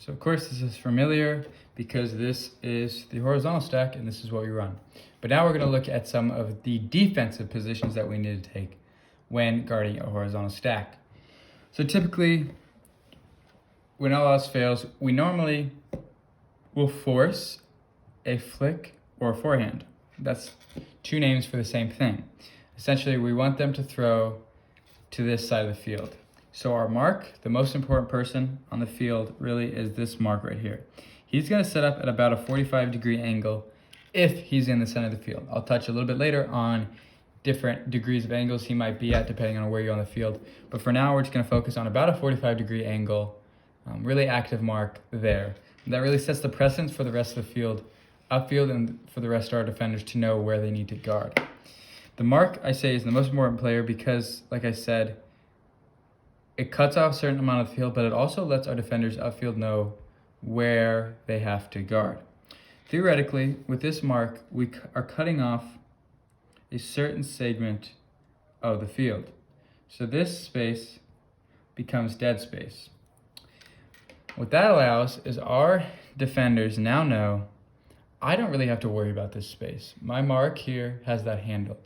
So of course this is familiar because this is the horizontal stack and this is what we run. But now we're going to look at some of the defensive positions that we need to take when guarding a horizontal stack. So typically, when all else fails, we normally will force a flick or a forehand. That's two names for the same thing. Essentially, we want them to throw to this side of the field. So our mark, the most important person on the field, really is this mark right here. He's going to set up at about a 45-degree angle if he's in the center of the field. I'll touch a little bit later on different degrees of angles he might be at depending on where you're on the field. But for now, we're just going to focus on about a 45-degree angle, really active mark there. And that really sets the precedence for the rest of the field, upfield, and for the rest of our defenders to know where they need to guard. The mark, I say, is the most important player because, like I said, it cuts off a certain amount of the field, but it also lets our defenders upfield know where they have to guard. Theoretically, with this mark, we are cutting off a certain segment of the field. So this space becomes dead space. What that allows is our defenders now know, I don't really have to worry about this space. My mark here has that handled.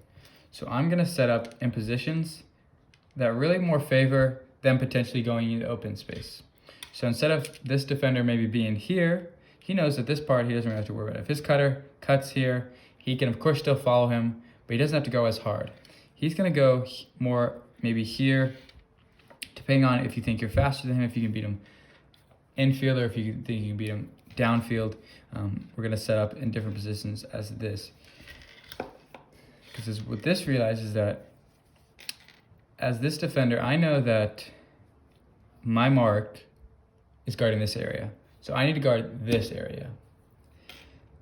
So I'm going to set up in positions that really more favor them potentially going into open space. So instead of this defender maybe being here, he knows that this part he doesn't really have to worry about. If his cutter cuts here, he can of course still follow him, but he doesn't have to go as hard. He's going to go more maybe here, depending on if you think you're faster than him, if you can beat him infield, or if you think you can beat him downfield. We're going to set up in different positions as this. Because what this realizes is that as this defender, I know that my mark is guarding this area. So I need to guard this area.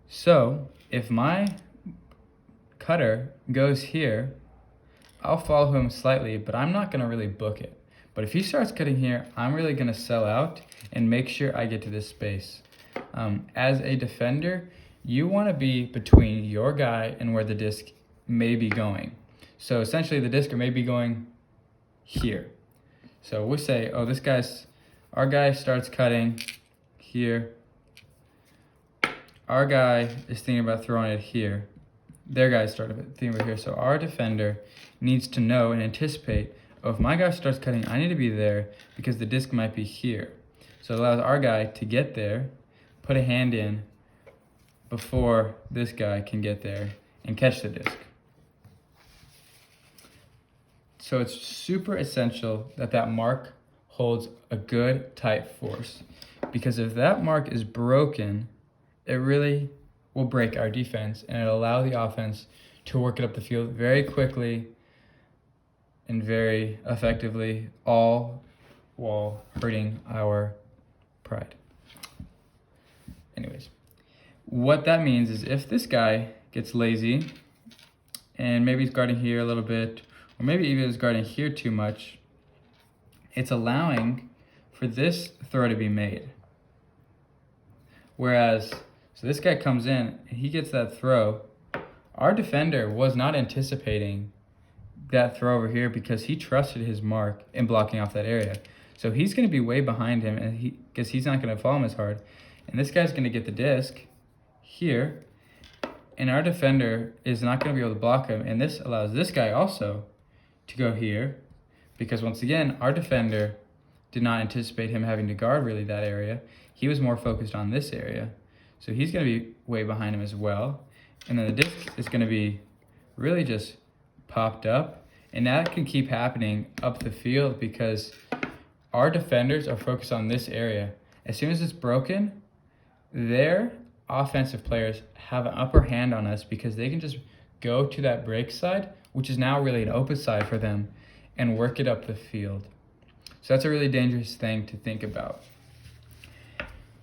So if my cutter goes here, I'll follow him slightly, but I'm not going to really book it. But if he starts cutting here, I'm really going to sell out and make sure I get to this space. As a defender, you want to be between your guy and where the disc may be going. So essentially the disc may be going here. So we say, oh, our guy starts cutting here. Our guy is thinking about throwing it here. Their guy started thinking about here. So our defender needs to know and anticipate, oh, if my guy starts cutting, I need to be there because the disc might be here. So it allows our guy to get there, put a hand in before this guy can get there and catch the disc. So it's super essential that that mark holds a good tight force, because if that mark is broken, it really will break our defense and it'll allow the offense to work it up the field very quickly and very effectively, all while hurting our pride. Anyways, what that means is if this guy gets lazy and maybe he's guarding here a little bit, or maybe even is guarding here too much, it's allowing for this throw to be made. Whereas, so this guy comes in and he gets that throw. Our defender was not anticipating that throw over here because he trusted his mark in blocking off that area. So he's going to be way behind him, and because he's not going to follow him as hard. And this guy's going to get the disc here, and our defender is not going to be able to block him. And this allows this guy also to go here, because once again, our defender did not anticipate him having to guard really that area. He was more focused on this area. So he's going to be way behind him as well. And then the disc is going to be really just popped up. And that can keep happening up the field because our defenders are focused on this area. As soon as it's broken, their offensive players have an upper hand on us because they can just go to that break side, which is now really an open side for them, and work it up the field. So that's a really dangerous thing to think about.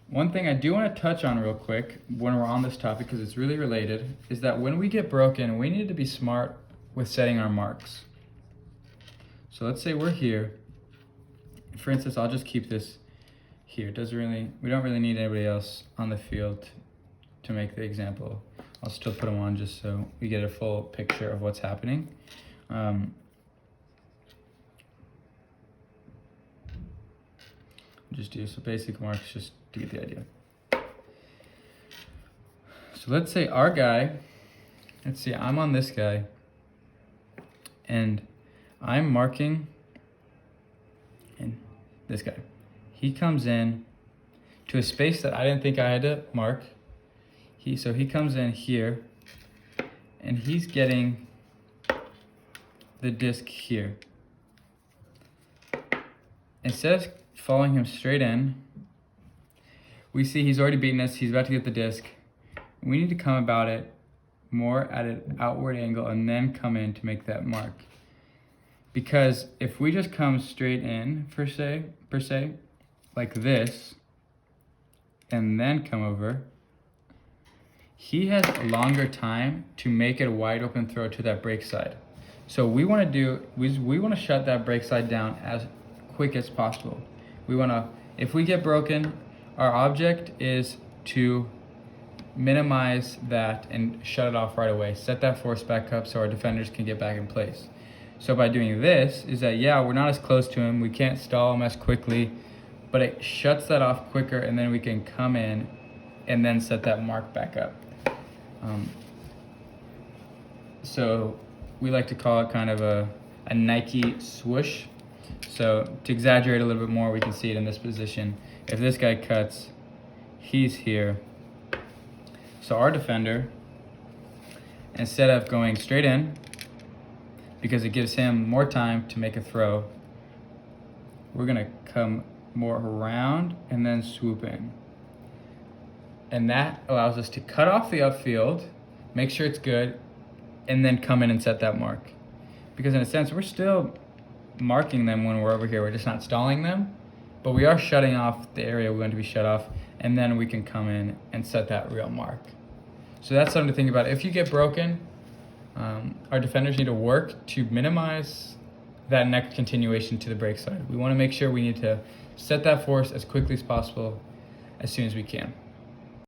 One thing I do want to touch on real quick when we're on this topic, because it's really related, is that when we get broken, we need to be smart with setting our marks. So let's say we're here. For instance, I'll just keep this here. We don't really need anybody else on the field to make the example. I'll still put them on just so we get a full picture of what's happening. Just do so basic marks, just to get the idea. So let's say our guy, let's see, I'm on this guy, and I'm marking and this guy. He comes in to a space that I didn't think I had to mark. So he comes in here, and he's getting the disc here. Instead of following him straight in, we see he's already beaten us. He's about to get the disc. We need to come about it more at an outward angle and then come in to make that mark. Because if we just come straight in, per se, like this, and then come over, he has a longer time to make it a wide open throw to that break side. So we want to shut that break side down as quick as possible. If we get broken, our object is to minimize that and shut it off right away. Set that force back up so our defenders can get back in place. So by doing this, is that, yeah, we're not as close to him, we can't stall him as quickly, but it shuts that off quicker, and then we can come in and then set that mark back up. So we like to call it kind of a Nike swoosh. So to exaggerate a little bit more, we can see it in this position. If this guy cuts, he's here. So our defender, instead of going straight in, because it gives him more time to make a throw, we're gonna come more around and then swoop in. And that allows us to cut off the upfield, make sure it's good, and then come in and set that mark. Because in a sense, we're still marking them when we're over here. We're just not stalling them, but we are shutting off the area we want to be shut off, and then we can come in and set that real mark. So that's something to think about. If you get broken, our defenders need to work to minimize that next continuation to the break side. We want to make sure we need to set that force as quickly as possible, as soon as we can.